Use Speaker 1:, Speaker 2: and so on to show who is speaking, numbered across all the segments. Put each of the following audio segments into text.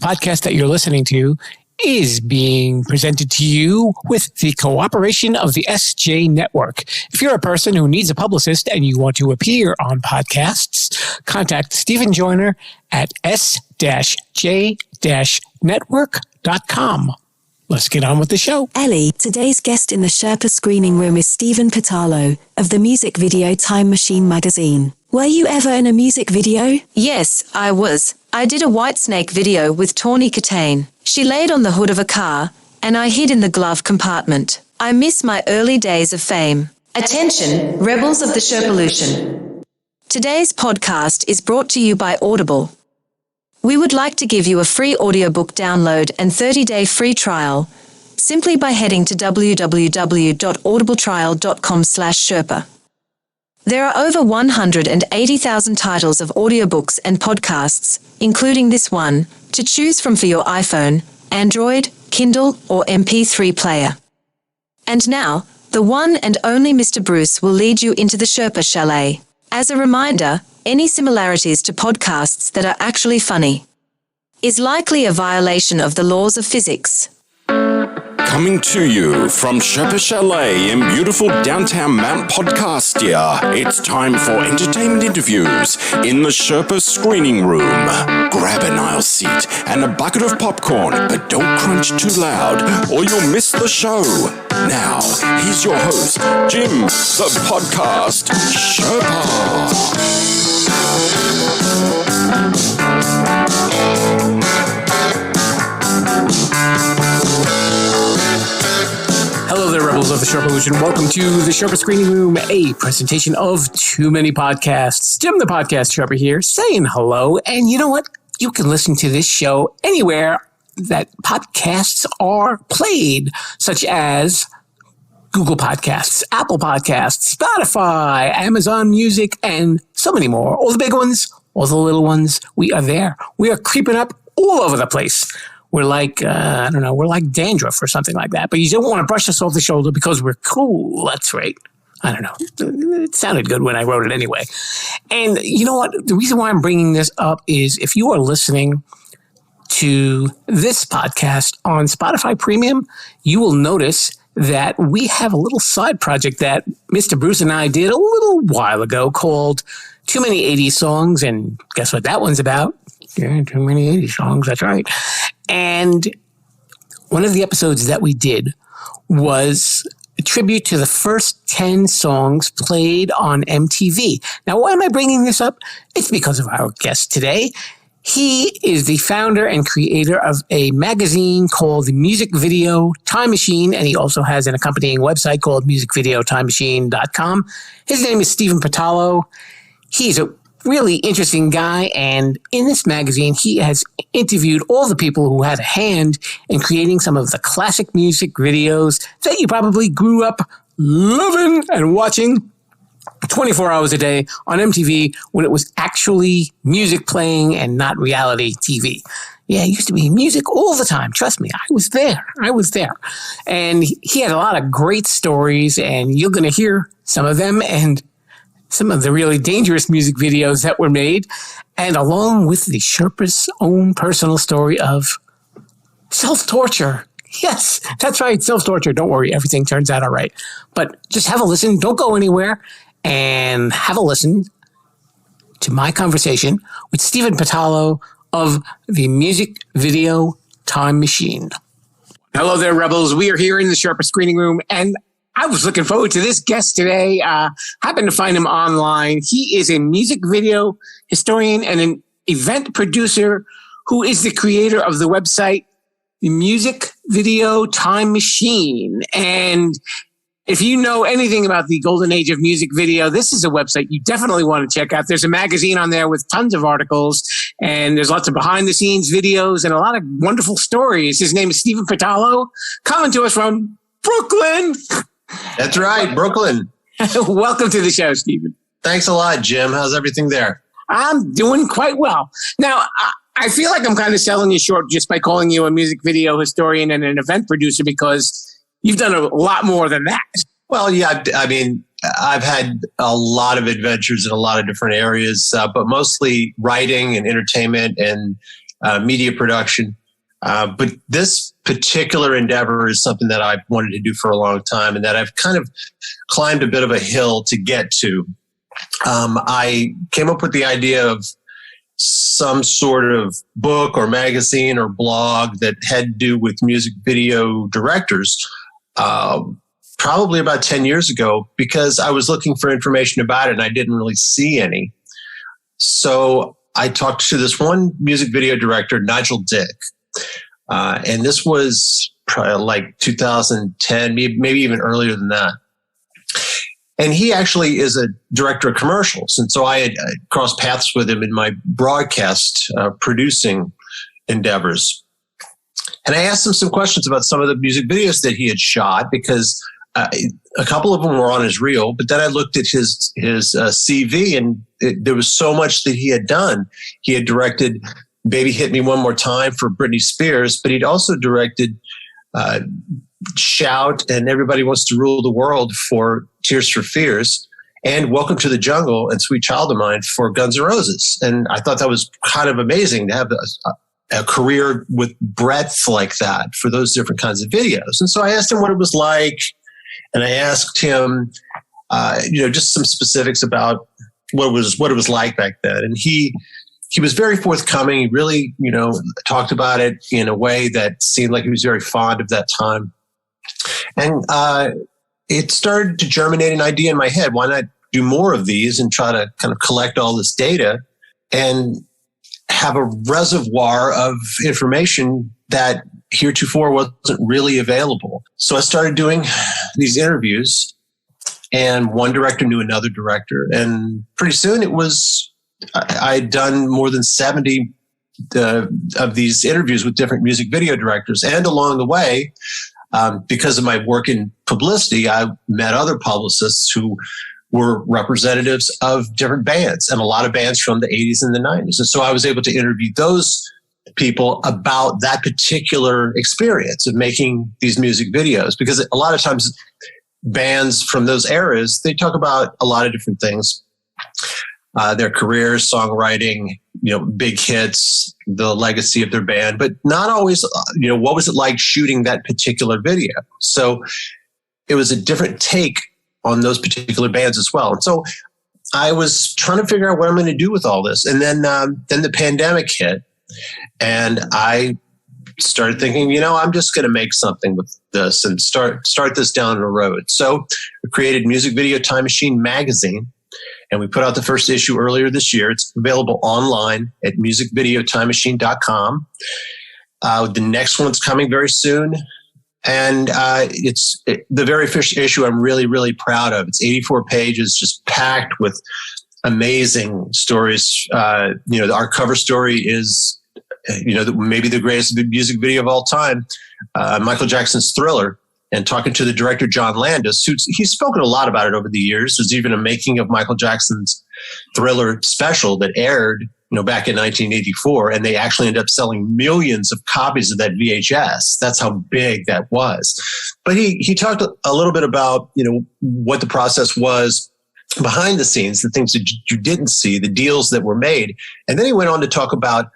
Speaker 1: podcast that you're listening to is being presented to you with the cooperation of the SJ Network. If you're a person who needs a publicist and you want to appear on podcasts, contact Stephen Joyner at s-j-network.com. Let's get on with the show.
Speaker 2: Ellie, today's guest in the Sherpa screening room is Stephen Pitalo of the music video Time Machine magazine. Were you ever in a music video?
Speaker 3: Yes, I was. I did a Whitesnake video with Tawny Katane. She laid on the hood of a car, and I hid in the glove compartment. I miss my early days of fame. Attention, rebels of the Sherpalution. Today's podcast is brought to you by Audible. We would like to give you a free audiobook download and 30-day free trial simply by heading to www.audibletrial.com/Sherpa. There are over 180,000 titles of audiobooks and podcasts, including this one, to choose from for your iPhone, Android, Kindle, or MP3 player. And now, the one and only Mr. Bruce will lead you into the Sherpa Chalet. As a reminder, any similarities to podcasts that are actually funny is likely a violation of the laws of physics.
Speaker 4: Coming to you from Sherpa Chalet in beautiful downtown Mount Podcastia, it's time for entertainment interviews in the Sherpa screening room. Grab an aisle seat and a bucket of popcorn, but don't crunch too loud or you'll miss the show. Now, here's your host, Jim, the podcast Sherpa.
Speaker 1: Hello there, rebels of the Sherpalution. Welcome to the Sherpa Screening Room, a presentation of Too Many Podcasts. Jim, the podcast Sherpa here, saying hello. And you know what? You can listen to this show anywhere that podcasts are played, such as Google Podcasts, Apple Podcasts, Spotify, Amazon Music, and so many more. All the big ones, all the little ones. We are there. We are creeping up all over the place. We're like, we're like dandruff or something like that. But you don't want to brush us off the shoulder because we're cool. That's right. I don't know. It sounded good when I wrote it anyway. And you know what? The reason why I'm bringing this up is if you are listening to this podcast on Spotify Premium, you will notice that we have a little side project that Mr. Bruce and I did a little while ago called Too Many 80s Songs. And guess what that one's about? Yeah, Too Many 80s Songs. That's right. And one of the episodes that we did was a tribute to the first 10 songs played on MTV. Now, why am I bringing this up? It's because of our guest today. He is the founder and creator of a magazine called the Music Video Time Machine, and he also has an accompanying website called musicvideotimemachine.com. His name is Stephen Pitalo. He's a really interesting guy, and in this magazine, he has interviewed all the people who had a hand in creating some of the classic music videos that you probably grew up loving and watching 24 hours a day on MTV when it was actually music playing and not reality TV. Yeah, it used to be music all the time. Trust me, I was there. And he had a lot of great stories, and you're going to hear some of them and some of the really dangerous music videos that were made, and along with the Sherpa's own personal story of self-torture. Yes, that's right, self-torture. Don't worry, everything turns out all right. But just have a listen. Don't go anywhere, and have a listen to my conversation with Stephen Pitalo of the Music Video Time Machine. Hello there, rebels. We are here in the Sherpa screening room, and I was looking forward to this guest today. Happened to find him online. He is a music video historian and an event producer who is the creator of the website, the Music Video Time Machine. And if you know anything about the golden age of music video, this is a website you definitely want to check out. There's a magazine on there with tons of articles, and there's lots of behind the scenes videos and a lot of wonderful stories. His name is Stephen Pitalo, coming to us from Brooklyn.
Speaker 5: That's right, Brooklyn.
Speaker 1: Welcome to the show, Stephen.
Speaker 5: Thanks a lot, Jim. How's everything there?
Speaker 1: I'm doing quite well. Now, I feel like I'm kind of selling you short just by calling you a music video historian and an event producer because you've done a lot more than that.
Speaker 5: Well, yeah, I mean, I've had a lot of adventures in a lot of different areas, but mostly writing and entertainment and media production. But this particular endeavor is something that I've wanted to do for a long time and that I've kind of climbed a bit of a hill to get to. I came up with the idea of some sort of book or magazine or blog that had to do with music video directors, probably about 10 years ago, because I was looking for information about it and I didn't really see any. So I talked to this one music video director, Nigel Dick. And this was probably like 2010, maybe even earlier than that. And he actually is a director of commercials. And so I had crossed paths with him in my broadcast producing endeavors. And I asked him some questions about some of the music videos that he had shot, because a couple of them were on his reel. But then I looked at his CV, and there was so much that he had done. He had directed Baby Hit Me One More Time for Britney Spears, but he'd also directed Shout and Everybody Wants to Rule the World for Tears for Fears, and Welcome to the Jungle and Sweet Child of Mine for Guns N' Roses. And I thought that was kind of amazing to have a career with breadth like that for those different kinds of videos. And so I asked him what it was like, and I asked him, just some specifics about what it was like back then. And he was very forthcoming. He really, talked about it in a way that seemed like he was very fond of that time. And it started to germinate an idea in my head. Why not do more of these and try to kind of collect all this data and have a reservoir of information that heretofore wasn't really available? So I started doing these interviews, and one director knew another director. And pretty soon I'd done more than 70 of these interviews with different music video directors. And along the way, because of my work in publicity, I met other publicists who were representatives of different bands, and a lot of bands from the 80s and the 90s. And so I was able to interview those people about that particular experience of making these music videos, because a lot of times bands from those eras, they talk about a lot of different things. Their careers, songwriting, big hits, the legacy of their band, but not always, what was it like shooting that particular video? So it was a different take on those particular bands as well. And so I was trying to figure out what I'm going to do with all this. And then the pandemic hit, and I started thinking, I'm just going to make something with this and start this down the road. So I created Music Video Time Machine magazine. And we put out the first issue earlier this year. It's available online at musicvideotimemachine.com. The next one's coming very soon. And it's the very first issue I'm really, really proud of. It's 84 pages, just packed with amazing stories. Our cover story is, maybe the greatest music video of all time, Michael Jackson's Thriller. And talking to the director, John Landis, he's spoken a lot about it over the years. There's even a making of Michael Jackson's Thriller special that aired, back in 1984. And they actually ended up selling millions of copies of that VHS. That's how big that was. But he talked a little bit about, what the process was behind the scenes, the things that you didn't see, the deals that were made. And then he went on to talk about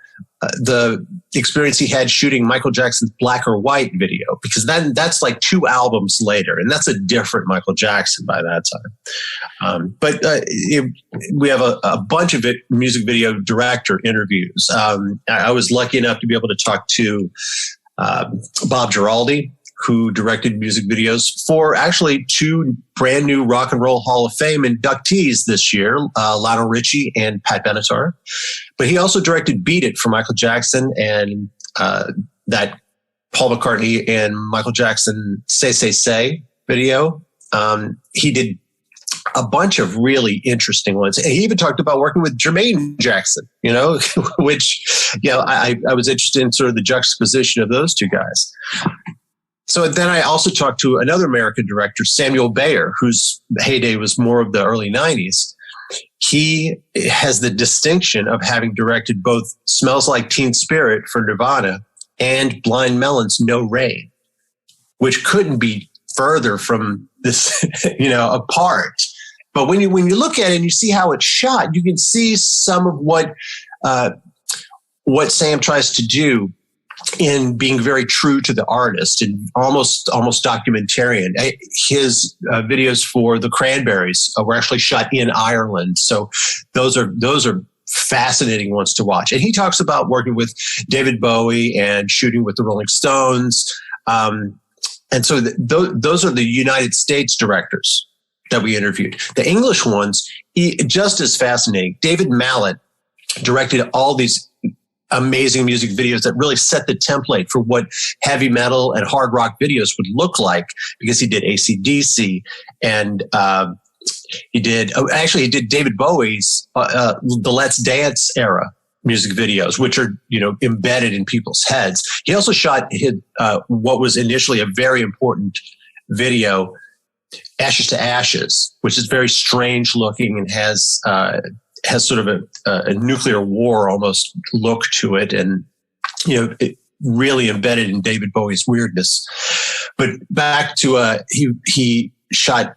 Speaker 5: the experience he had shooting Michael Jackson's Black or White video, because then that's like 2 albums later, and that's a different Michael Jackson by that time. But we have a bunch of music video director interviews. I was lucky enough to be able to talk to Bob Giraldi, who directed music videos for actually 2 brand new Rock and Roll Hall of Fame inductees this year, Lionel Richie and Pat Benatar. But he also directed Beat It for Michael Jackson, and that Paul McCartney and Michael Jackson Say, Say, Say video. He did a bunch of really interesting ones. And he even talked about working with Jermaine Jackson, which, I was interested in sort of the juxtaposition of those 2 guys. So then I also talked to another American director, Samuel Bayer, whose heyday was more of the early 90s. He has the distinction of having directed both Smells Like Teen Spirit for Nirvana and Blind Melon's No Rain, which couldn't be further from this, apart. But when you look at it and you see how it's shot, you can see some of what what Sam tries to do in being very true to the artist and almost documentarian. His videos for the Cranberries were actually shot in Ireland. So those are fascinating ones to watch. And he talks about working with David Bowie and shooting with the Rolling Stones. And so those are the United States directors that we interviewed. The English ones, just as fascinating. David Mallet directed all these amazing music videos that really set the template for what heavy metal and hard rock videos would look like, because he did AC/DC and he did David Bowie's the Let's Dance era music videos, which are, embedded in people's heads. He also shot what was initially a very important video, Ashes to Ashes, which is very strange looking and has sort of a nuclear war almost look to it, and it really embedded in David Bowie's weirdness. But back to he shot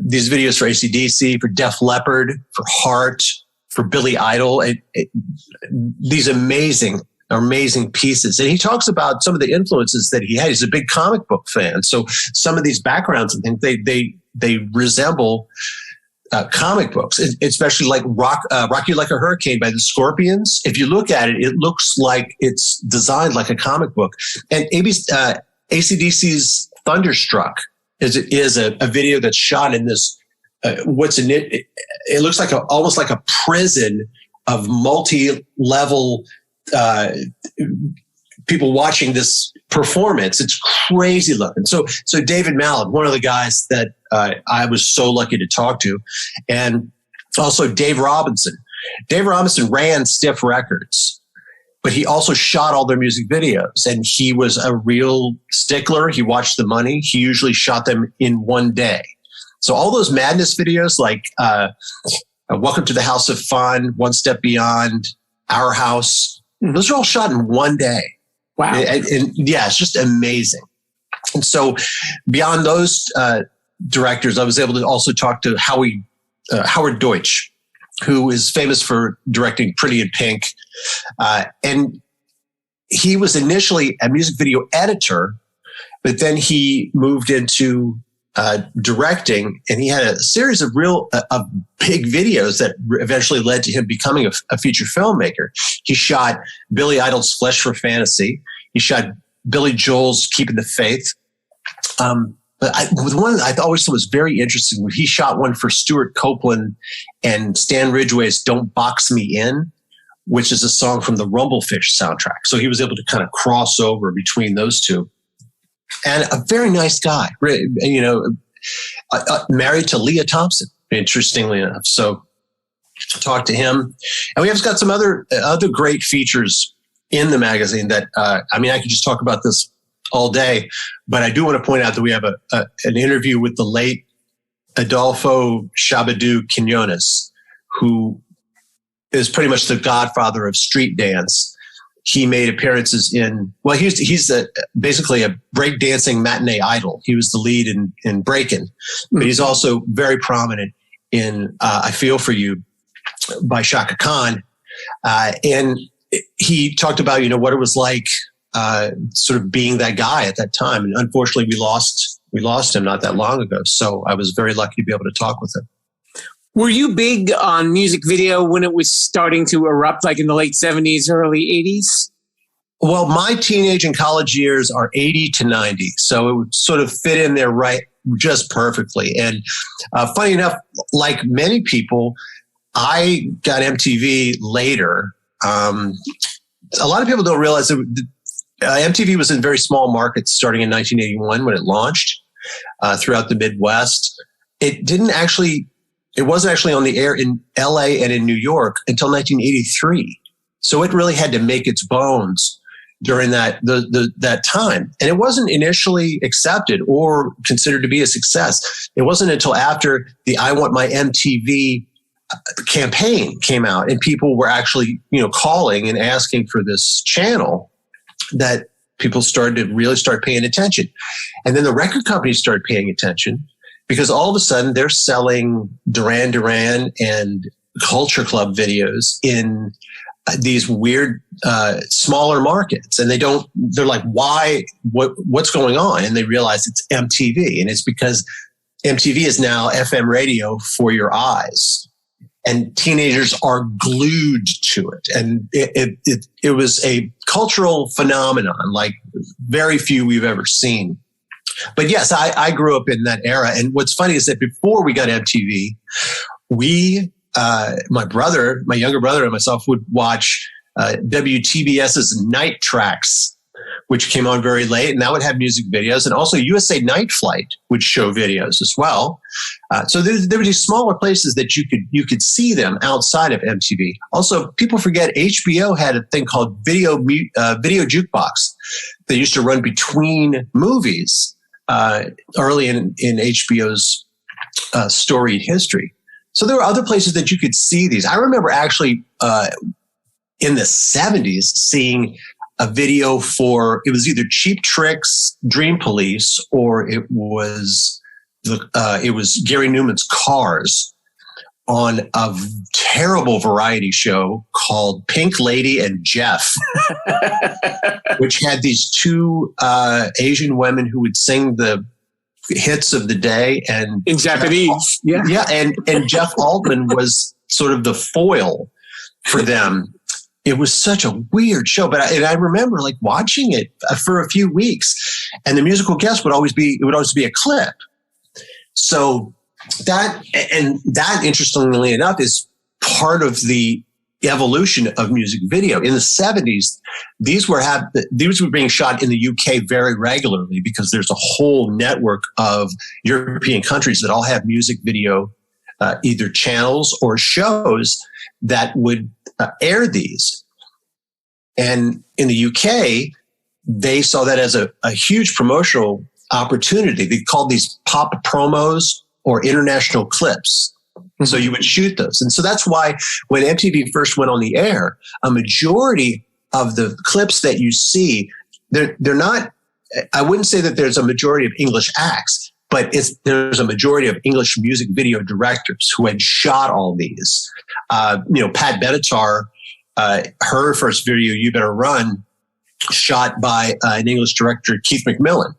Speaker 5: these videos for AC/DC, for Def Leppard, for Heart, for Billy Idol, these amazing pieces. And he talks about some of the influences that he had. He's a big comic book fan, so some of these backgrounds and things they resemble comic books, especially like Rock You Like a Hurricane by the Scorpions. If you look at it, it looks like it's designed like a comic book. And AC/DC's Thunderstruck is a video that's shot in this, what's in it? It looks like almost like a prison of multi-level people watching this performance. It's crazy looking. So David Mallet, one of the guys that I was so lucky to talk to, and also Dave Robinson. Dave Robinson ran Stiff Records, but he also shot all their music videos, and he was a real stickler. He watched the money. He usually shot them in one day. So all those Madness videos, like Welcome to the House of Fun, One Step Beyond, Our House, those are all shot in one day.
Speaker 1: Wow.
Speaker 5: And yeah, it's just amazing. And so beyond those directors, I was able to also talk to Howard Deutsch, who is famous for directing Pretty in Pink. And he was initially a music video editor, but then he moved into directing, and he had a series of big videos that eventually led to him becoming a feature filmmaker. He shot Billy Idol's Flesh for Fantasy. He shot Billy Joel's Keeping the Faith. But one I always thought was very interesting, he shot one for Stuart Copeland and Stan Ridgway's Don't Box Me In, which is a song from the Rumblefish soundtrack. So he was able to kind of cross over between those two. And a very nice guy, married to Leah Thompson, interestingly enough. So talked to him. And we have got some other great features in the magazine that, I could just talk about this all day, but I do want to point out that we have an interview with the late Adolfo Shabadoo Quinones, who is pretty much the godfather of street dance. He made appearances he's basically a breakdancing matinee idol. He was the lead in Breakin', but he's also very prominent in I Feel For You by Shaka Khan. And he talked about, what it was like sort of being that guy at that time. And unfortunately, we lost him not that long ago. So I was very lucky to be able to talk with him.
Speaker 1: Were you big on music video when it was starting to erupt, like in the late 70s, early 80s?
Speaker 5: Well, my teenage and college years are 80 to 90. So it would sort of fit in there just perfectly. And funny enough, like many people, I got MTV later. A lot of people don't realize that MTV was in very small markets starting in 1981 when it launched throughout the Midwest. It wasn't actually on the air in LA and in New York until 1983. So it really had to make its bones during that time. And it wasn't initially accepted or considered to be a success. It wasn't until after the I Want My MTV campaign came out and people were actually, calling and asking for this channel that people started to really start paying attention. And then the record companies started paying attention, because all of a sudden they're selling Duran Duran and Culture Club videos in these weird, smaller markets, and they're like, what's going on? And they realize it's MTV, and it's because MTV is now FM radio for your eyes, and teenagers are glued to it. And it was a cultural phenomenon like very few we've ever seen. But yes, I grew up in that era. And what's funny is that before we got MTV, my younger brother and myself would watch WTBS's Night Tracks, which came on very late, and that would have music videos. And also USA Night Flight would show videos as well. So there were these smaller places that you could see them outside of MTV. Also, people forget HBO had a thing called video jukebox that used to run between movies early in HBO's storied history. So there were other places that you could see these. I remember actually in the 70s seeing a video it was either Cheap Trick's Dream Police, or it was Gary Newman's Cars on a terrible variety show called Pink Lady and Jeff, which had these two Asian women who would sing the hits of the day, and
Speaker 1: in Japanese.
Speaker 5: And Jeff Altman was sort of the foil for them. It was such a weird show, but I remember like watching it for a few weeks, and the musical guest would always be a clip. So that interestingly enough is part of the evolution of music video. In the 70s, these were being shot in the UK very regularly because there's a whole network of European countries that all have music video, either channels or shows that would air these. And in the UK, they saw that as a huge promotional opportunity. They called these pop promos or international clips. So you would shoot those. And so that's why when MTV first went on the air, a majority of the clips that you see, they're not, I wouldn't say that there's a majority of English acts, but there's a majority of English music video directors who had shot all these. Pat Benatar, her first video, You Better Run, shot by an English director, Keith McMillan.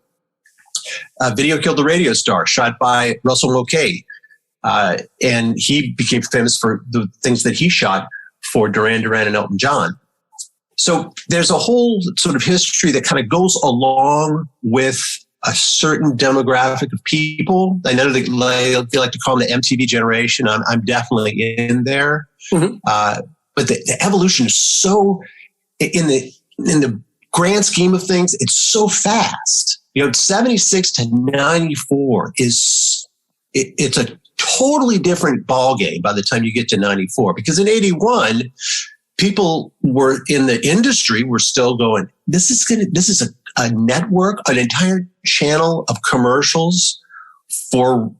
Speaker 5: Video Killed the Radio Star, shot by Russell Mulcahy. And he became famous for the things that he shot for Duran Duran and Elton John. So there's a whole sort of history that kind of goes along with a certain demographic of people. I know they like to call them the MTV generation. I'm definitely in there. Mm-hmm. But the evolution is so, in the grand scheme of things, it's so fast. 76 to 94 it's a totally different ballgame by the time you get to 94. Because in 81, people were in the industry were still going, this is a network, an entire channel of commercials for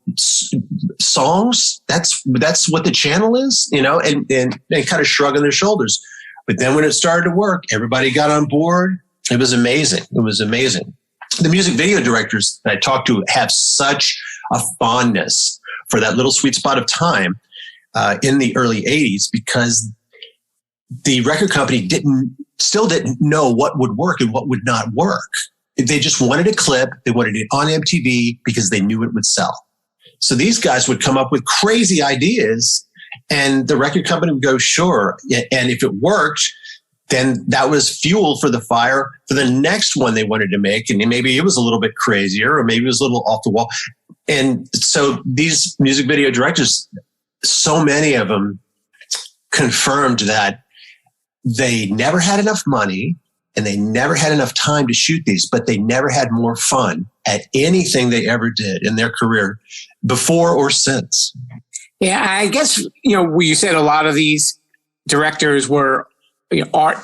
Speaker 5: songs. That's what the channel is, and kind of shrugging their shoulders. But then when it started to work, everybody got on board. It was amazing. The music video directors that I talked to have such a fondness for that little sweet spot of time in the early 80s, because the record company still didn't know what would work and what would not work. They just wanted a clip. They wanted it on MTV because they knew it would sell. So these guys would come up with crazy ideas, and the record company would go, sure. And if it worked, then that was fuel for the fire for the next one they wanted to make. And maybe it was a little bit crazier, or maybe it was a little off the wall. And so these music video directors, so many of them confirmed that they never had enough money and they never had enough time to shoot these, but they never had more fun at anything they ever did in their career before or since.
Speaker 1: Yeah, I guess, you said a lot of these directors were art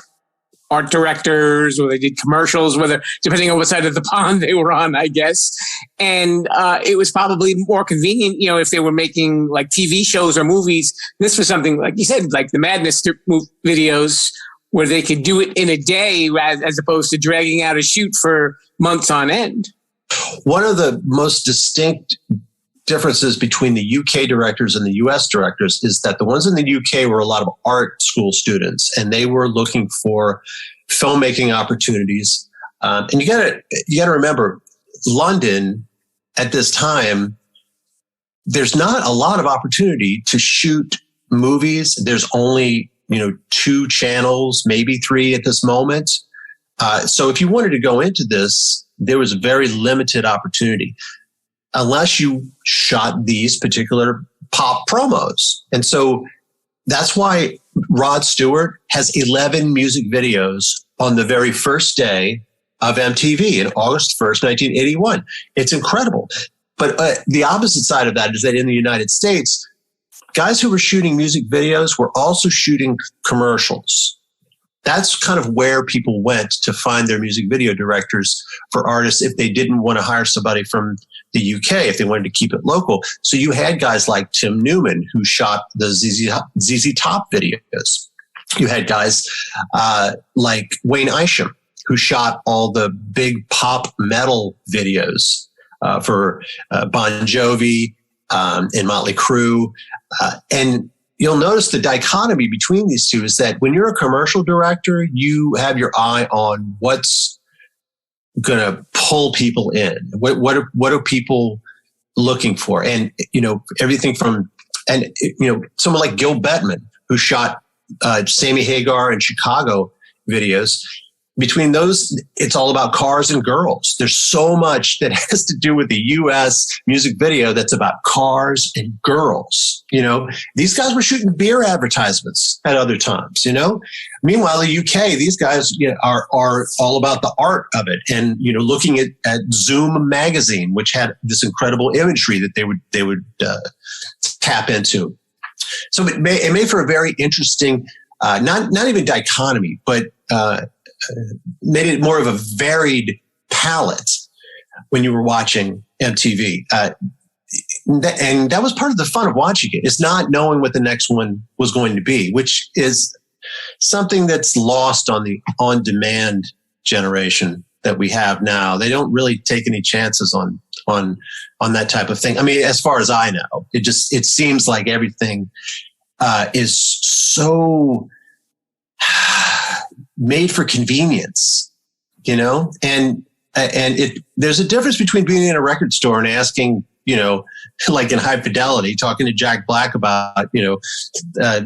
Speaker 1: directors, or they did commercials, whether depending on what side of the pond they were on, I guess. And it was probably more convenient, if they were making like TV shows or movies. This was something, like you said, like the Madness videos, where they could do it in a day as opposed to dragging out a shoot for months on end.
Speaker 5: One of the most distinct differences between the UK directors and the US directors is that the ones in the UK were a lot of art school students, and they were looking for filmmaking opportunities. And you gotta remember, London at this time, there's not a lot of opportunity to shoot movies. There's only, 2 channels, maybe 3 at this moment. So if you wanted to go into this, there was a very limited opportunity unless you shot these particular pop promos. And so that's why Rod Stewart has 11 music videos on the very first day of MTV in August 1st, 1981. It's incredible. But the opposite side of that is that in the United States, guys who were shooting music videos were also shooting commercials. That's kind of where people went to find their music video directors for artists if they didn't want to hire somebody from the UK, if they wanted to keep it local. So you had guys like Tim Newman, who shot the ZZ Top videos. You had guys like Wayne Isham, who shot all the big pop metal videos for Bon Jovi and Motley Crue. And you'll notice the dichotomy between these two is that when you're a commercial director, you have your eye on what's going to pull people in. What are people looking for? And, everything from, someone like Gil Bettman, who shot Sammy Hagar and Chicago videos. Between those, it's all about cars and girls. There's so much that has to do with the U.S. music video that's about cars and girls. These guys were shooting beer advertisements at other times. Meanwhile, the UK, these guys are all about the art of it, and looking at Zoom magazine, which had this incredible imagery that they would tap into. So it made for a very interesting, not even dichotomy, but made it more of a varied palette when you were watching MTV. And that was part of the fun of watching it. It's not knowing what the next one was going to be, which is something that's lost on the on-demand generation that we have now. They don't really take any chances on that type of thing. I mean, as far as I know, it seems like everything is so made for convenience, and there's a difference between being in a record store and asking, like in High Fidelity, talking to Jack Black about,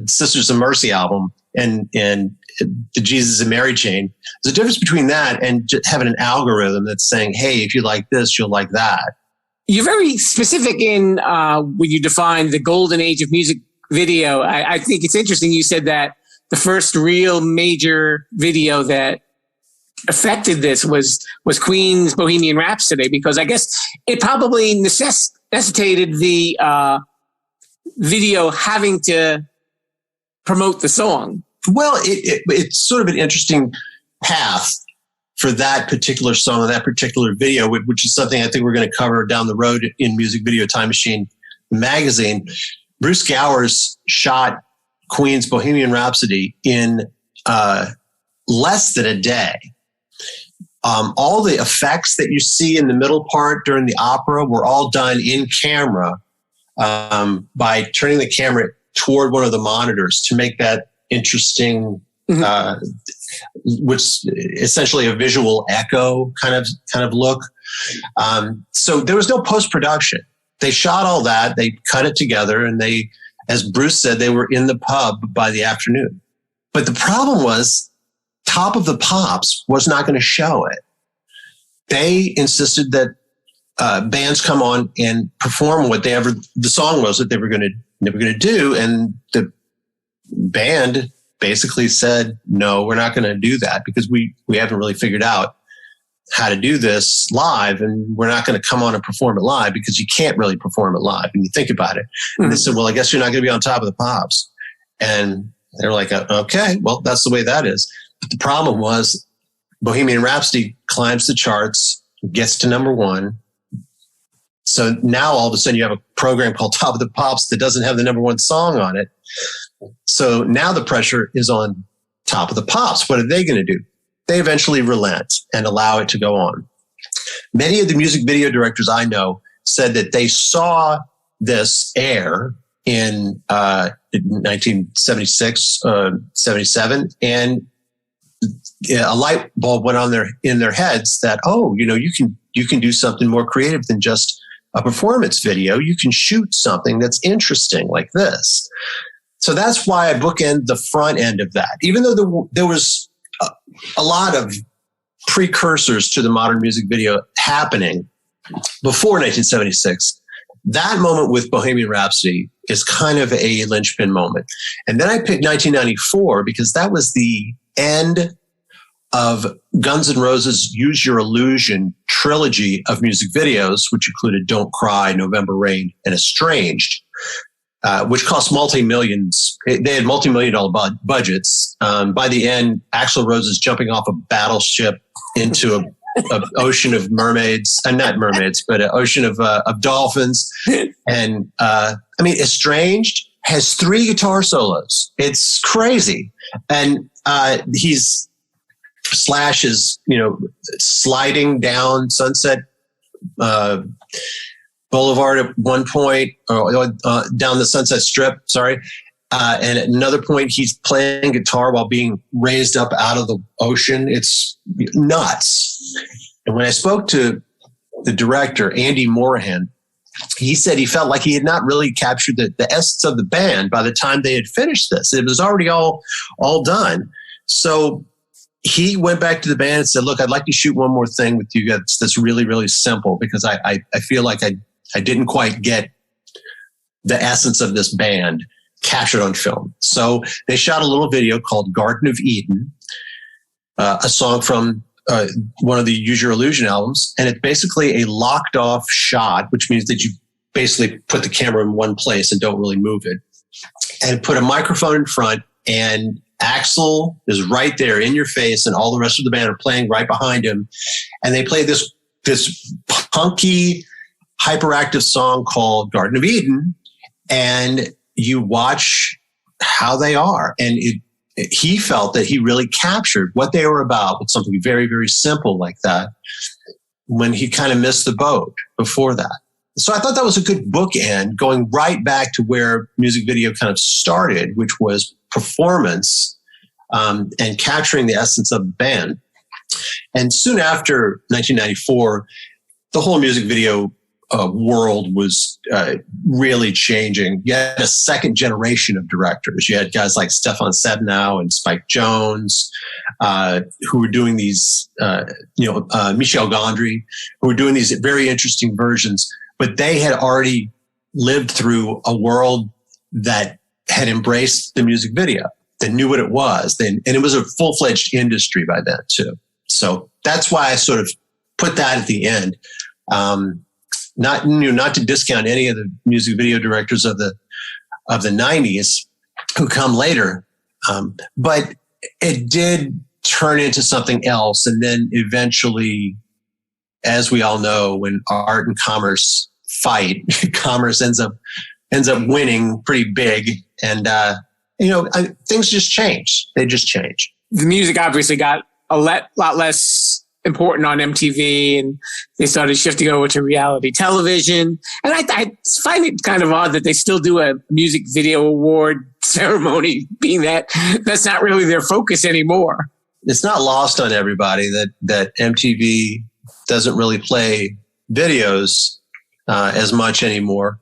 Speaker 5: Sisters of Mercy album and the Jesus and Mary chain. There's a difference between that and just having an algorithm that's saying, hey, if you like this, you'll like that.
Speaker 1: You're very specific in when you define the golden age of music video. I think it's interesting you said that the first real major video that affected this was Queen's Bohemian Rhapsody, because I guess it probably necessitated the video having to promote the song.
Speaker 5: Well, it's sort of an interesting path for that particular song and that particular video, which is something I think we're going to cover down the road in Music Video Time Machine magazine. Bruce Gowers shot Queen's Bohemian Rhapsody in less than a day. All the effects that you see in the middle part during the opera were all done in camera by turning the camera toward one of the monitors to make that interesting, which essentially a visual echo kind of look. So there was no post-production. They shot all that, they cut it together, and they, as Bruce said, they were in the pub by the afternoon. But the problem was Top of the Pops was not going to show it. They insisted that bands come on and perform whatever the song was that they were going to do, and the band basically said, "No, we're not going to do that because we haven't really figured out how to do this live, and we're not going to come on and perform it live because you can't really perform it live." And you think about it, and they said, "Well, I guess you're not going to be on Top of the Pops," and they're like, "Okay, well, that's the way that is." But the problem was, Bohemian Rhapsody climbs the charts, gets to number one. So now all of a sudden you have a program called Top of the Pops that doesn't have the number one song on it. So now the pressure is on Top of the Pops. What are they going to do? They eventually relent and allow it to go on. Many of the music video directors I know said that they saw this air in 1976, 77, and a light bulb went on in their heads that, oh, you can do something more creative than just a performance video. You can shoot something that's interesting like this. So that's why I bookend the front end of that. Even though there was a lot of precursors to the modern music video happening before 1976, that moment with Bohemian Rhapsody is kind of a linchpin moment. And then I picked 1994 because that was the end of Guns N' Roses' Use Your Illusion trilogy of music videos, which included Don't Cry, November Rain, and Estranged, which cost multi-millions. They had multi-million-dollar budgets. By the end, Axl Rose is jumping off a battleship into an ocean of mermaids, not mermaids, but an ocean of dolphins. And Estranged has 3 guitar solos. It's crazy. And Slash is, sliding down Sunset Boulevard at one point, or down the Sunset Strip, sorry. And at another point, he's playing guitar while being raised up out of the ocean. It's nuts. And when I spoke to the director, Andy Morahan, he said he felt like he had not really captured the essence of the band by the time they had finished this. It was already all done. So he went back to the band and said, look, I'd like to shoot one more thing with you guys that's really, really simple, because I feel like I didn't quite get the essence of this band captured on film. So they shot a little video called Garden of Eden, a song from one of the Use Your Illusion albums. And it's basically a locked off shot, which means that you basically put the camera in one place and don't really move it, and put a microphone in front, and Axl is right there in your face, and all the rest of the band are playing right behind him. And they play this punky, hyperactive song called Garden of Eden, and you watch how they are. And he felt that he really captured what they were about with something very, very simple like that, when he kind of missed the boat before that. So I thought that was a good bookend, going right back to where music video kind of started, which was performance, and capturing the essence of the band. And soon after 1994, the whole music video world was really changing. You had a second generation of directors. You had guys like Stefan Sednow and Spike Jonze, who were doing these, Michel Gondry, who were doing these very interesting versions, but they had already lived through a world that had embraced the music video, that knew what it was. And it was a full-fledged industry by then too. So that's why I sort of put that at the end. Not to discount any of the music video directors of the 90s who come later. But it did turn into something else. And then eventually, as we all know, when art and commerce fight, commerce ends up winning pretty big. And, things just change. They just change.
Speaker 1: The music obviously got a lot less important on MTV, and they started shifting over to reality television. And I find it kind of odd that they still do a music video award ceremony, being that that's not really their focus anymore.
Speaker 5: It's not lost on everybody that MTV doesn't really play videos as much anymore.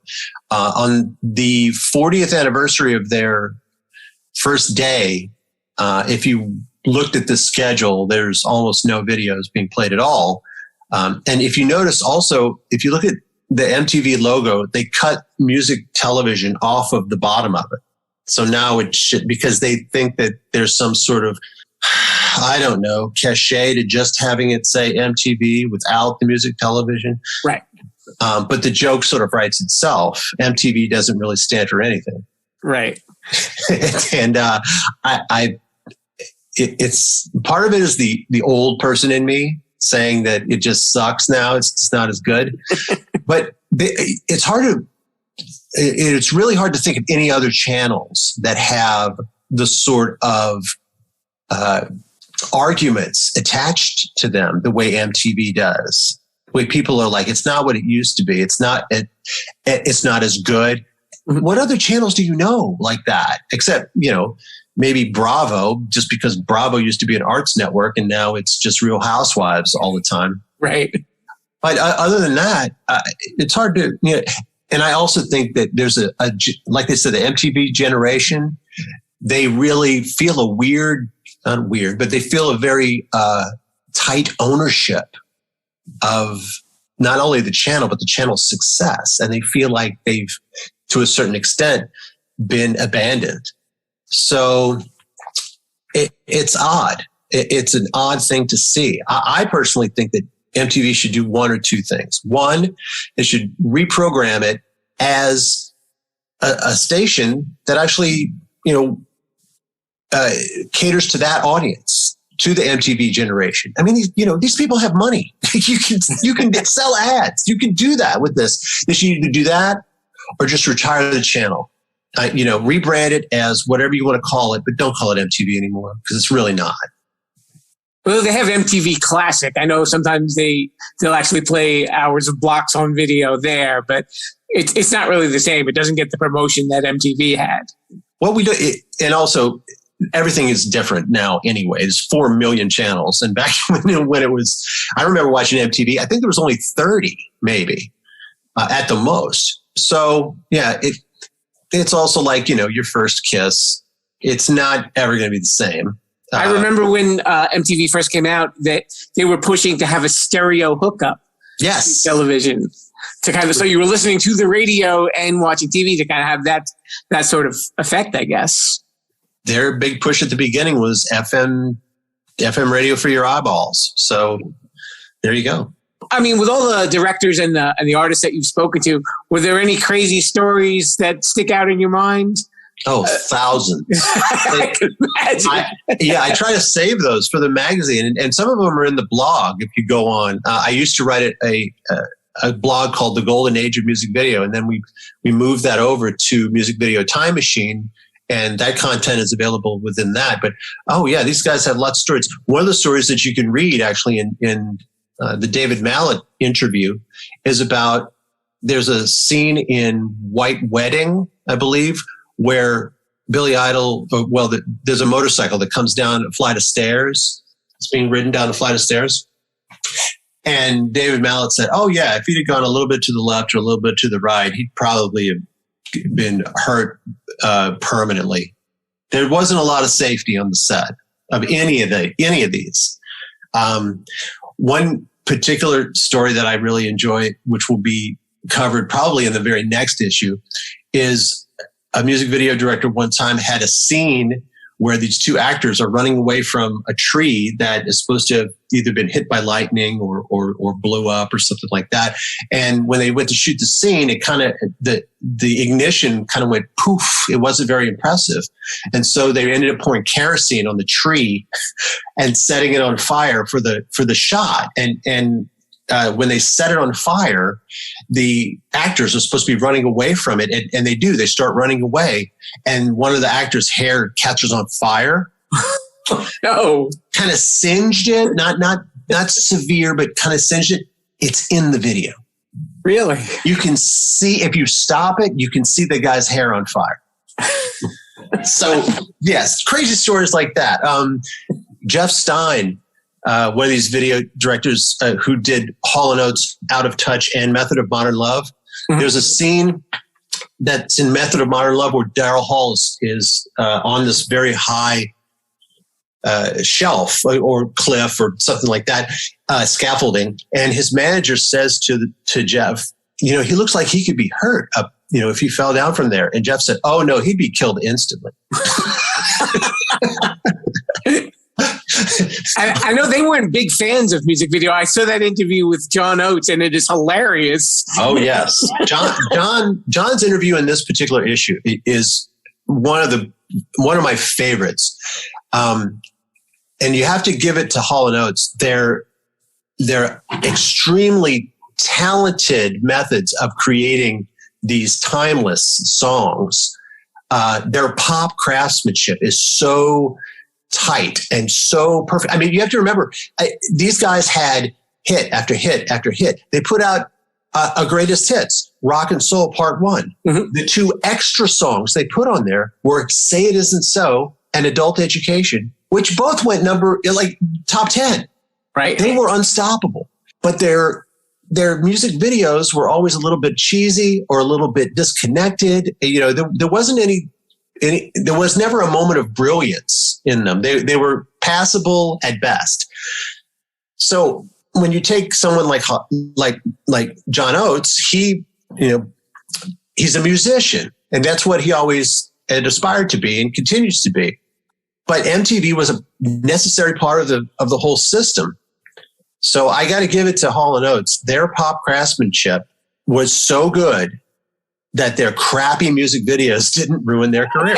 Speaker 5: On the 40th anniversary of their first day, if you looked at the schedule, there's almost no videos being played at all. And if you notice also, if you look at the MTV logo, they cut music television off of the bottom of it. So now it should, because they think that there's some sort of, I don't know, cachet to just having it say MTV without the music television.
Speaker 1: Right.
Speaker 5: But the joke sort of writes itself. MTV doesn't really stand for anything.
Speaker 1: Right.
Speaker 5: And it's part of it is the old person in me saying that it just sucks now. It's just not as good. But it's really hard to think of any other channels that have the sort of arguments attached to them the way MTV does. way people are like, it's not what it used to be. It's not as good. What other channels do you know like that? Except, maybe Bravo, just because Bravo used to be an arts network and now it's just Real Housewives all the time.
Speaker 1: Right.
Speaker 5: But other than that, it's hard to, and I also think that there's like they said, the MTV generation, they really feel not weird, but they feel a very tight ownership of not only the channel, but the channel's success. And they feel like they've, to a certain extent, been abandoned. So it's odd. It's an odd thing to see. I personally think that MTV should do one or two things. One, they should reprogram it as a station that actually, caters to that audience, to the MTV generation. I mean, these people have money. you can sell ads. You can do that with this. They should either do that or just retire the channel. Rebrand it as whatever you want to call it, but don't call it MTV anymore because it's really not.
Speaker 1: Well, they have MTV Classic. I know sometimes they'll actually play hours of blocks on video there, but it's not really the same. It doesn't get the promotion that MTV had.
Speaker 5: What we do, and also everything is different now anyway. There's 4 million channels. And back when it was, I remember watching MTV, I think there was only 30 maybe at the most. So yeah, it's also like, your first kiss. It's not ever going to be the same.
Speaker 1: I remember when MTV first came out that they were pushing to have a stereo hookup.
Speaker 5: Yes.
Speaker 1: Television to kind of, so you were listening to the radio and watching TV to kind of have that sort of effect, I guess.
Speaker 5: Their big push at the beginning was FM radio for your eyeballs. So there you go.
Speaker 1: I mean, with all the directors and the artists that you've spoken to, were there any crazy stories that stick out in your mind?
Speaker 5: Oh, thousands.
Speaker 1: I can imagine.
Speaker 5: I try to save those for the magazine, and some of them are in the blog. If you go on, I used to write a blog called The Golden Age of Music Video, and then we moved that over to Music Video Time Machine, and that content is available within that. But these guys have lots of stories. One of the stories that you can read actually in the David Mallet interview is about, there's a scene in White Wedding, I believe, where Billy Idol, there's a motorcycle that comes down a flight of stairs. It's being ridden down a flight of stairs. And David Mallet said, if he'd have gone a little bit to the left or a little bit to the right, he'd probably have been hurt permanently. There wasn't a lot of safety on the set of any of these. One particular story that I really enjoy, which will be covered probably in the very next issue, is a music video director one time had a scene where these two actors are running away from a tree that is supposed to have either been hit by lightning or blew up or something like that. And when they went to shoot the scene, it kind of, the ignition kind of went poof. It wasn't very impressive. And so they ended up pouring kerosene on the tree and setting it on fire for the shot. And when they set it on fire, the actors are supposed to be running away from it. And they do. They start running away. And one of the actors' hair catches on fire.
Speaker 1: No.
Speaker 5: Kind of singed it. Not severe, but kind of singed it. It's in the video.
Speaker 1: Really?
Speaker 5: You can see, if you stop it, you can see the guy's hair on fire. So, yes, crazy stories like that. Jeff Stein, one of these video directors who did Hall & Oates, Out of Touch, and Method of Modern Love. Mm-hmm. There's a scene that's in Method of Modern Love where Daryl Hall is on this very high shelf or cliff or something like that, scaffolding. And his manager says to Jeff, he looks like he could be hurt up, if he fell down from there. And Jeff said, oh no, he'd be killed instantly.
Speaker 1: I know they weren't big fans of music video. I saw that interview with John Oates, and it is hilarious.
Speaker 5: Oh yes, John's interview in this particular issue is one of my favorites. And you have to give it to Hall & Oates. They're extremely talented methods of creating these timeless songs. Their pop craftsmanship is so tight and so perfect. I mean, you have to remember, these guys had hit after hit after hit. They put out a greatest hits, Rock and Soul Part 1. Mm-hmm. The 2 extra songs they put on there were Say It Isn't So and Adult Education, which both went top 10.
Speaker 1: Right.
Speaker 5: They were unstoppable, but their music videos were always a little bit cheesy or a little bit disconnected. There wasn't there was never a moment of brilliance in them. They were passable at best. So when you take someone like John Oates, he's a musician, and that's what he always had aspired to be and continues to be. But MTV was a necessary part of the whole system. So I got to give it to Hall & Oates. Their pop craftsmanship was so good that their crappy music videos didn't ruin their career.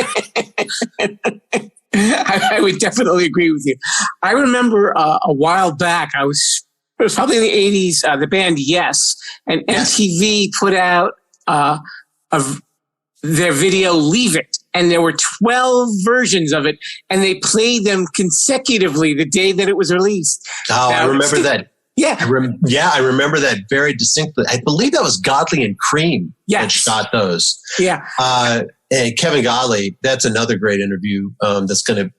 Speaker 1: I would definitely agree with you. I remember a while back, it was probably in the 80s, the band Yes, and MTV put out their video Leave It. And there were 12 versions of it, and they played them consecutively the day that it was released.
Speaker 5: Oh, I remember that.
Speaker 1: Yeah.
Speaker 5: I remember that very distinctly. I believe that was Godley and Cream that shot those.
Speaker 1: Yeah.
Speaker 5: And Kevin Godley, that's another great interview I'm going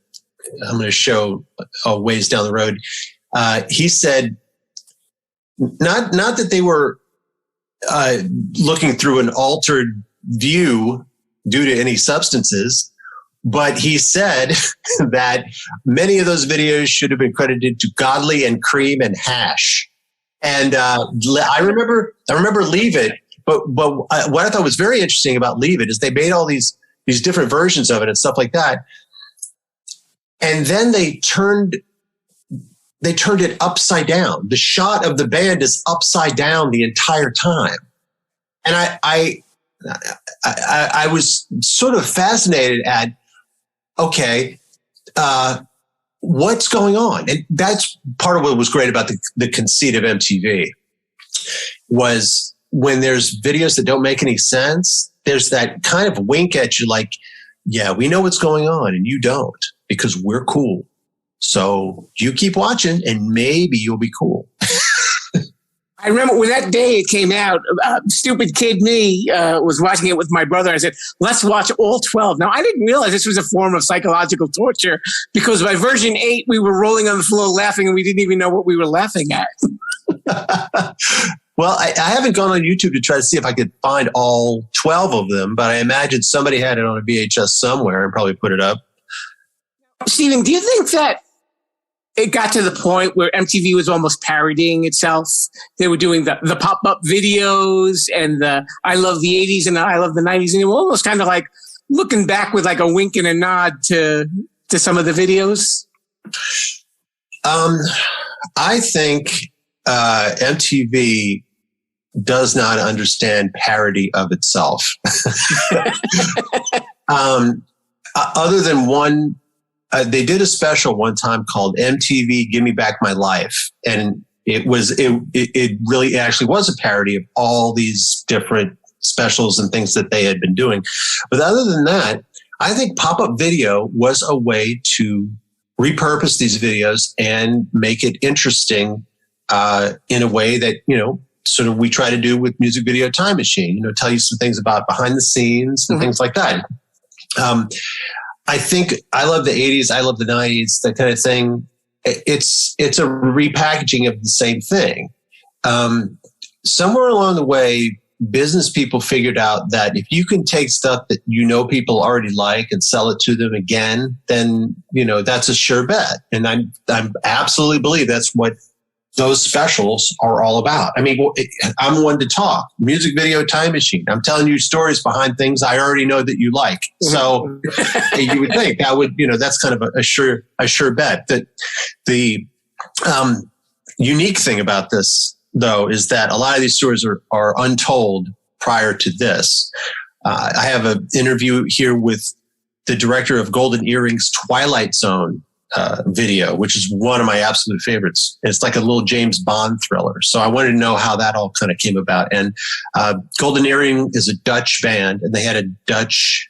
Speaker 5: to show ways down the road. He said, not that they were looking through an altered view due to any substances, but he said that many of those videos should have been credited to Godley and Cream and Hash. And I remember Leave It, but what I thought was very interesting about Leave It is they made all these different versions of it and stuff like that, and then they turned it upside down. The shot of the band is upside down the entire time, and I was sort of fascinated at, what's going on? And that's part of what was great about the conceit of MTV was when there's videos that don't make any sense, there's that kind of wink at you like, yeah, we know what's going on and you don't because we're cool. So you keep watching and maybe you'll be cool.
Speaker 1: I remember when that day it came out, stupid kid me was watching it with my brother. I said, let's watch all 12. Now, I didn't realize this was a form of psychological torture because by version 8, we were rolling on the floor laughing and we didn't even know what we were laughing at.
Speaker 5: Well, I haven't gone on YouTube to try to see if I could find all 12 of them, but I imagine somebody had it on a VHS somewhere and probably put it up.
Speaker 1: Stephen, do you think that it got to the point where MTV was almost parodying itself? They were doing the pop-up videos and the I love the 80s and I love the 90s. And they were almost kind of like looking back with like a wink and a nod to some of the videos.
Speaker 5: I think MTV does not understand parody of itself. Other than one, they did a special one time called MTV Give Me Back My Life. And it really actually was a parody of all these different specials and things that they had been doing. But other than that, I think pop-up video was a way to repurpose these videos and make it interesting in a way that, sort of we try to do with Music Video Time Machine, tell you some things about behind the scenes and things like that. I think I love the 80s. I love the 90s, that kind of thing. It's a repackaging of the same thing. Somewhere along the way, business people figured out that if you can take stuff that people already like and sell it to them again, then that's a sure bet. And I absolutely believe that's what those specials are all about. I mean, I'm one to talk. Music Video Time Machine. I'm telling you stories behind things I already know that you like. So you would think that would, that's kind of a sure bet. That the unique thing about this, though, is that a lot of these stories are untold prior to this. I have an interview here with the director of Golden Earring's Twilight Zone video, which is one of my absolute favorites. It's like a little James Bond thriller. So I wanted to know how that all kind of came about. And Golden Earring is a Dutch band, and they had a Dutch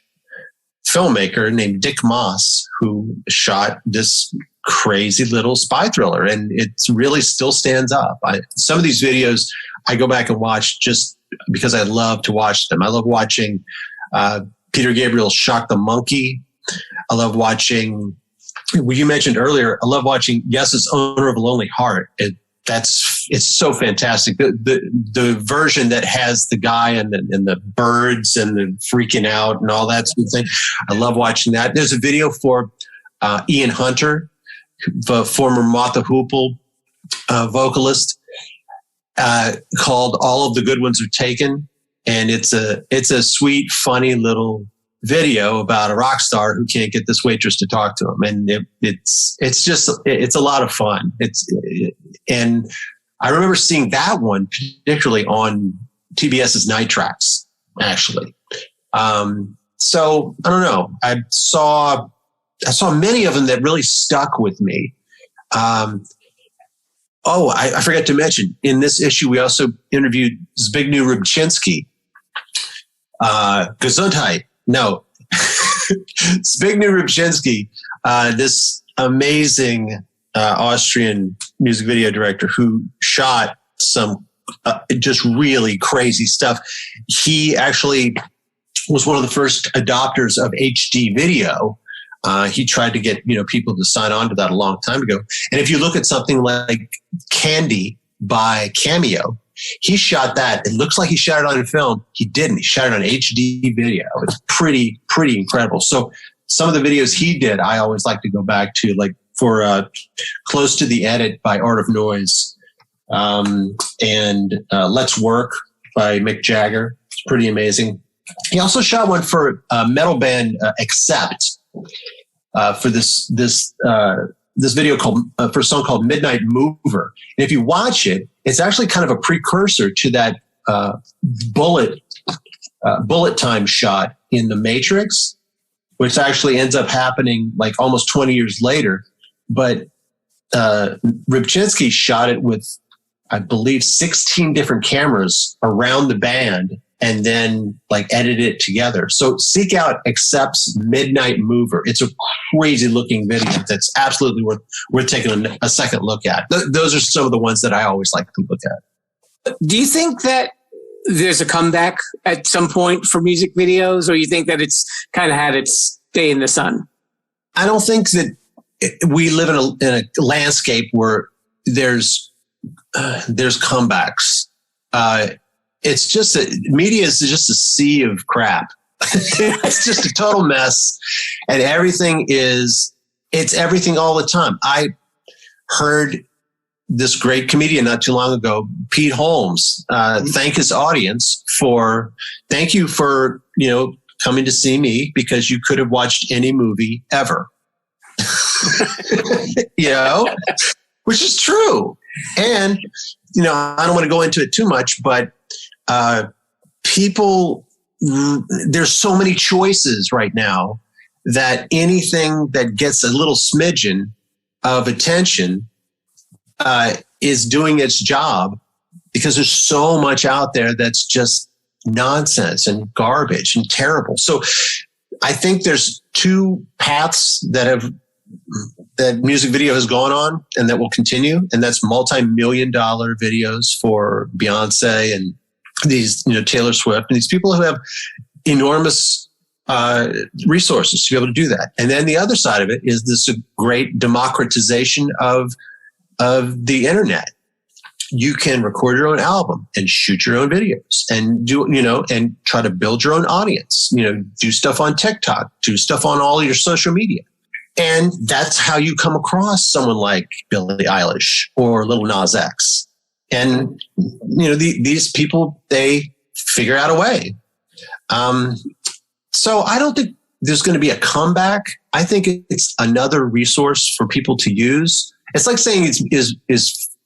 Speaker 5: filmmaker named Dick Moss who shot this crazy little spy thriller, and it really still stands up. Some of these videos I go back and watch just because I love to watch them. I love watching Peter Gabriel's Shock the Monkey. I love watching, you mentioned earlier, I love watching Yes's Owner of a Lonely Heart. It's so fantastic. The version that has the guy and the birds and the freaking out and all that sort of thing. I love watching that. There's a video for Ian Hunter, the former Martha Hoople vocalist, called All of the Good Ones Are Taken. And it's a sweet, funny little video about a rock star who can't get this waitress to talk to him. And it's a lot of fun. And I remember seeing that one particularly on TBS's Night Tracks, actually. So I don't know. I saw many of them that really stuck with me. I forgot to mention, in this issue, we also interviewed Zbigniew Rybczynski. Gesundheit. No. Zbigniew Rybczynski, this amazing Austrian music video director who shot some just really crazy stuff. He actually was one of the first adopters of HD video. He tried to get people to sign on to that a long time ago. And if you look at something like Candy by Cameo, he shot that. It looks like he shot it on film. He didn't. He shot it on HD video. It's pretty incredible. So some of the videos he did, I always like to go back to, like for Close to the Edit by Art of Noise, and Let's Work by Mick Jagger. It's pretty amazing. He also shot one for metal band Accept for this video called for a song called Midnight Mover. And if you watch it, it's actually kind of a precursor to that bullet time shot in The Matrix, which actually ends up happening like almost 20 years later. But Rybczynski shot it with, I believe, 16 different cameras around the band and then like edited it together. So seek out Accept's Midnight Mover. It's a crazy looking video that's absolutely worth taking a second look at. Those are some of the ones that I always like to look at.
Speaker 1: Do you think that there's a comeback at some point for music videos, or you think that it's kind of had its day in the sun?
Speaker 5: I don't think that we live in a landscape where there's comebacks. It's just media is just a sea of crap. It's just a total mess, and it's everything all the time. I heard this great comedian not too long ago, Pete Holmes, thank his audience thank you for coming to see me because you could have watched any movie ever. Which is true. And I don't want to go into it too much, but there's so many choices right now that anything that gets a little smidgen of attention is doing its job, because there's so much out there that's just nonsense and garbage and terrible. So I think there's two paths that music video has gone on and that will continue, and that's multi-million-dollar videos for Beyonce and these, Taylor Swift, and these people who have enormous resources to be able to do that. And then the other side of it is this great democratization of the internet. You can record your own album and shoot your own videos and do, and try to build your own audience, do stuff on TikTok, do stuff on all your social media. And that's how you come across someone like Billie Eilish or Lil Nas X. And, these people, they figure out a way. So I don't think there's going to be a comeback. I think it's another resource for people to use. It's like saying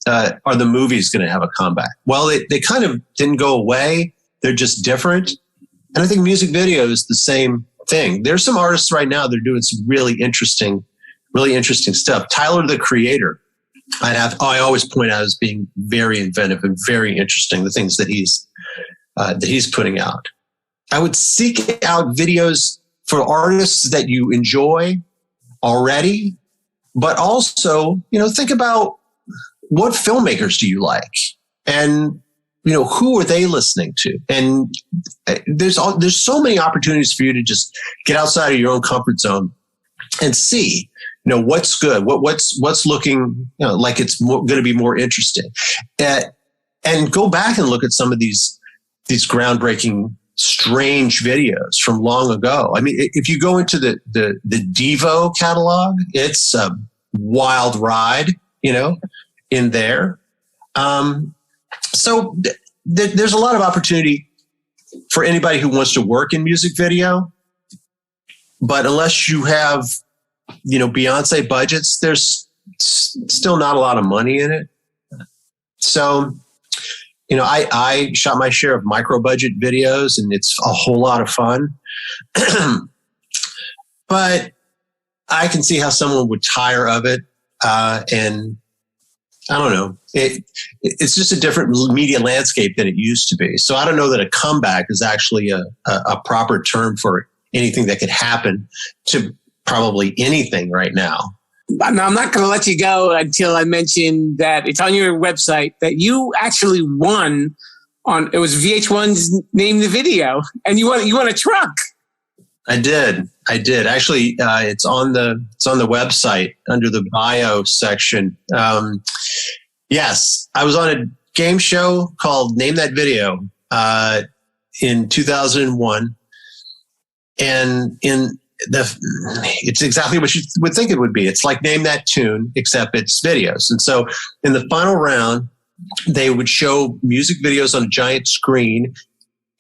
Speaker 5: are the movies going to have a comeback? Well, they kind of didn't go away. They're just different. And I think music video is the same thing. There's some artists right now that are doing some really interesting stuff. Tyler, the Creator, I always point out as being very inventive and very interesting, the things that he's putting out. I would seek out videos for artists that you enjoy already, but also, think about what filmmakers do you like, and who are they listening to? And there's so many opportunities for you to just get outside of your own comfort zone and see, what's good, what's looking like it's going to be more interesting, and go back and look at some of these groundbreaking, strange videos from long ago. I mean, if you go into the Devo catalog, it's a wild ride, in there. So there's a lot of opportunity for anybody who wants to work in music video, but unless you have, Beyonce budgets, there's still not a lot of money in it. So, I shot my share of micro budget videos, and it's a whole lot of fun. But I can see how someone would tire of it. And I don't know. It's just a different media landscape than it used to be. So I don't know that a comeback is actually a proper term for anything that could happen to probably anything right now.
Speaker 1: I'm not going to let you go until I mention that it's on your website that you actually won it was VH1's Name the Video, and you won a truck.
Speaker 5: I did. Actually, it's on the website under the bio section. Yes, I was on a game show called Name That Video in 2001, and it's exactly what you would think it would be. It's like Name That Tune, except it's videos. And so in the final round, they would show music videos on a giant screen.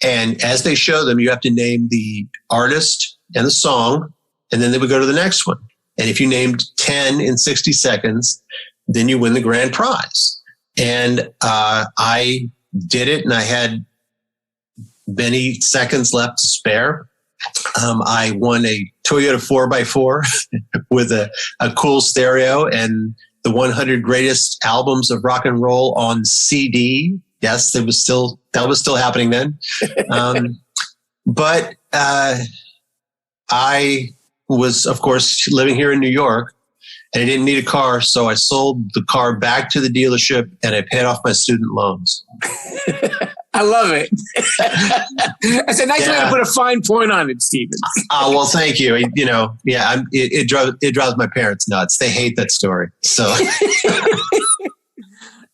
Speaker 5: And as they show them, you have to name the artist and the song, and then they would go to the next one. And if you named 10 in 60 seconds, then you win the grand prize. And I did it, and I had many seconds left to spare. I won a Toyota 4x4 with a cool stereo and the 100 greatest albums of rock and roll on CD. Yes, that was still happening then. But I was, of course, living here in New York, and I didn't need a car, so I sold the car back to the dealership, and I paid off my student loans.
Speaker 1: I love it. That's a nice way to put a fine point on it, Stephen.
Speaker 5: Well, thank you. It drives my parents nuts. They hate that story. So,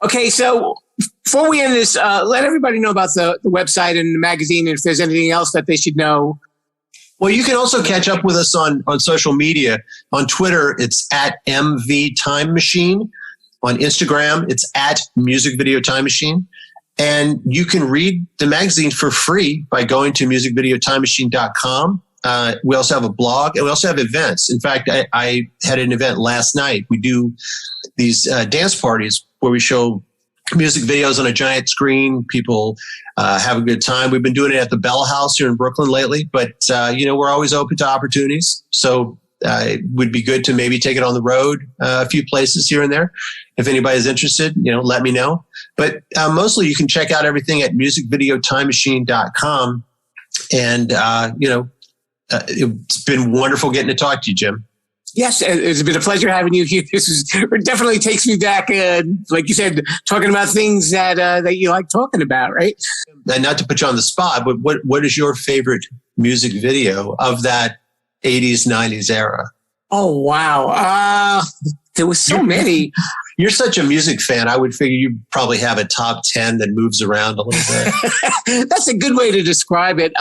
Speaker 1: okay. So before we end this, let everybody know about the website and the magazine, and if there's anything else that they should know.
Speaker 5: Well, you can also catch up with us on social media. On Twitter, it's at MV Time Machine. On Instagram, it's at Music Video Time Machine. And you can read the magazine for free by going to musicvideotimemachine.com. We also have a blog, and we also have events. In fact, I had an event last night. We do these dance parties where we show music videos on a giant screen. People have a good time. We've been doing it at the Bell House here in Brooklyn lately, but we're always open to opportunities. So it would be good to maybe take it on the road a few places here and there. If anybody's interested, let me know. But mostly you can check out everything at musicvideotimemachine.com. And, it's been wonderful getting to talk to you, Jim.
Speaker 1: Yes, it's been a pleasure having you here. It definitely takes me back, like you said, talking about things that you like talking about, right?
Speaker 5: And not to put you on the spot, but what is your favorite music video of that 80s, 90s era?
Speaker 1: Oh, wow. There was so many.
Speaker 5: You're such a music fan. I would figure you probably have a top 10 that moves around a little bit.
Speaker 1: That's a good way to describe it.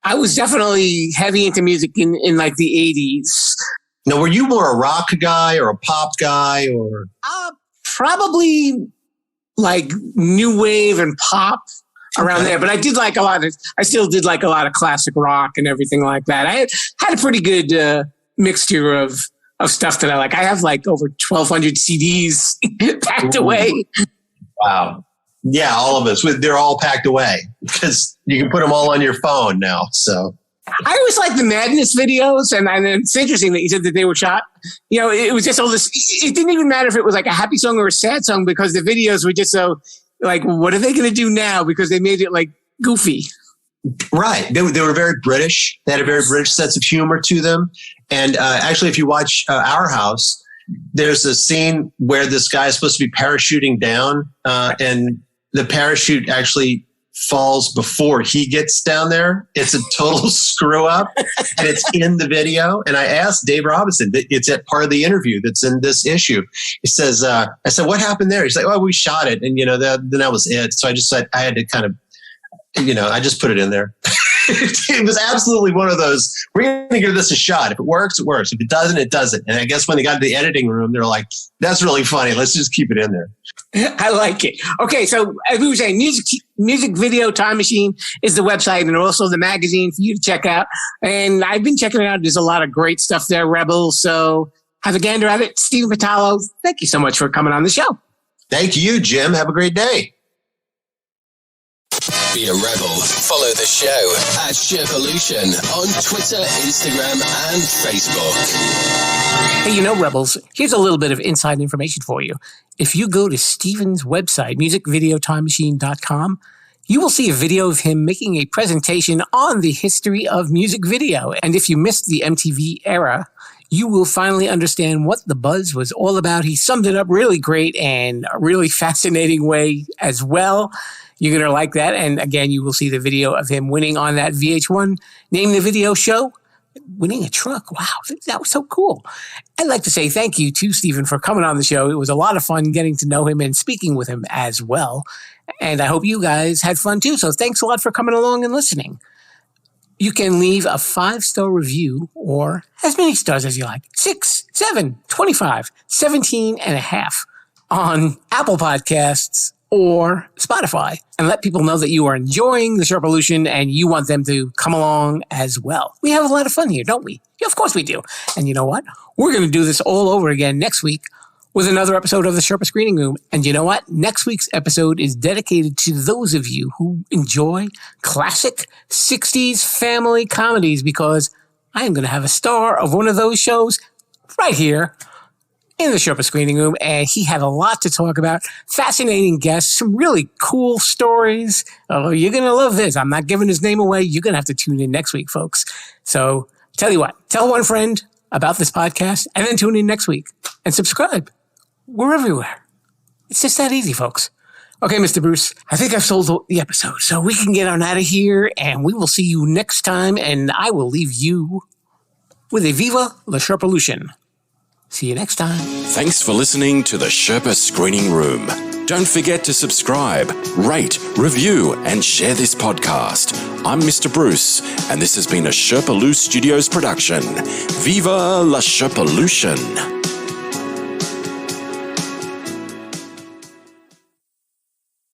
Speaker 1: I was definitely heavy into music in like the 80s.
Speaker 5: Now, were you more a rock guy or a pop guy, or?
Speaker 1: Probably like new wave and pop around there. But I still did like a lot of classic rock and everything like that. I had a pretty good mixture of stuff that I like. I have like over 1,200 CDs packed away. Wow.
Speaker 5: Yeah, all of us. They're all packed away because you can put them all on your phone now. So
Speaker 1: I always like the Madness videos, and it's interesting that you said that they were shot. It was just all this. It didn't even matter if it was like a happy song or a sad song because the videos were just so like, what are they going to do now? Because they made it like goofy.
Speaker 5: Right. They were very British. They had a very British sense of humor to them. And actually, if you watch Our House, there's a scene where this guy is supposed to be parachuting down, and the parachute actually falls before he gets down there. It's a total screw up, and it's in the video. And I asked Dave Robinson, it's at part of the interview that's in this issue. He says, I said, what happened there? He's like, oh, we shot it. And, then that was it. So I just said, I had to kind of, I just put it in there. It was absolutely one of those, we're going to give this a shot. If it works, it works. If it doesn't, it doesn't. And I guess when they got to the editing room, they're like, that's really funny. Let's just keep it in there.
Speaker 1: I like it. Okay, so as we were saying, Music Video Time Machine is the website and also the magazine for you to check out. And I've been checking it out. There's a lot of great stuff there, Rebels. So have a gander at it. Stephen Pitalo, thank you so much for coming on the show.
Speaker 5: Thank you, Jim. Have a great day.
Speaker 6: Be a rebel. Follow the show at Sherpalution on Twitter, Instagram, and Facebook.
Speaker 1: Hey, Rebels, here's a little bit of inside information for you. If you go to Stephen's website, musicvideotimemachine.com, you will see a video of him making a presentation on the history of music video. And if you missed the MTV era, you will finally understand what the buzz was all about. He summed it up really great and a really fascinating way as well. You're going to like that. And again, you will see the video of him winning on that VH1 Name the Video show, winning a truck. Wow, that was so cool. I'd like to say thank you to Stephen for coming on the show. It was a lot of fun getting to know him and speaking with him as well. And I hope you guys had fun too. So thanks a lot for coming along and listening. You can leave a 5-star review or as many stars as you like. 6, 7, 25, 17 and a half on Apple Podcasts or Spotify, and let people know that you are enjoying the Sherpalution and you want them to come along as well. We have a lot of fun here, don't we? Yeah, of course we do. And you know what? We're going to do this all over again next week with another episode of the Sherpa Screening Room. And you know what? Next week's episode is dedicated to those of you who enjoy classic 60s family comedies, because I am going to have a star of one of those shows right here in the Sherpa Screening Room, and he had a lot to talk about. Fascinating guests, some really cool stories. Oh, you're going to love this. I'm not giving his name away. You're going to have to tune in next week, folks. So tell you what, tell one friend about this podcast and then tune in next week and subscribe. We're everywhere. It's just that easy, folks. Okay, Mr. Bruce, I think I've sold the episode, so we can get on out of here, and we will see you next time, and I will leave you with a Viva la Sherpalution. See you next time.
Speaker 4: Thanks for listening to the Sherpa Screening Room. Don't forget to subscribe, rate, review, and share this podcast. I'm Mr. Bruce, and this has been a Sherpalu Studios production. Viva la Sherpalution!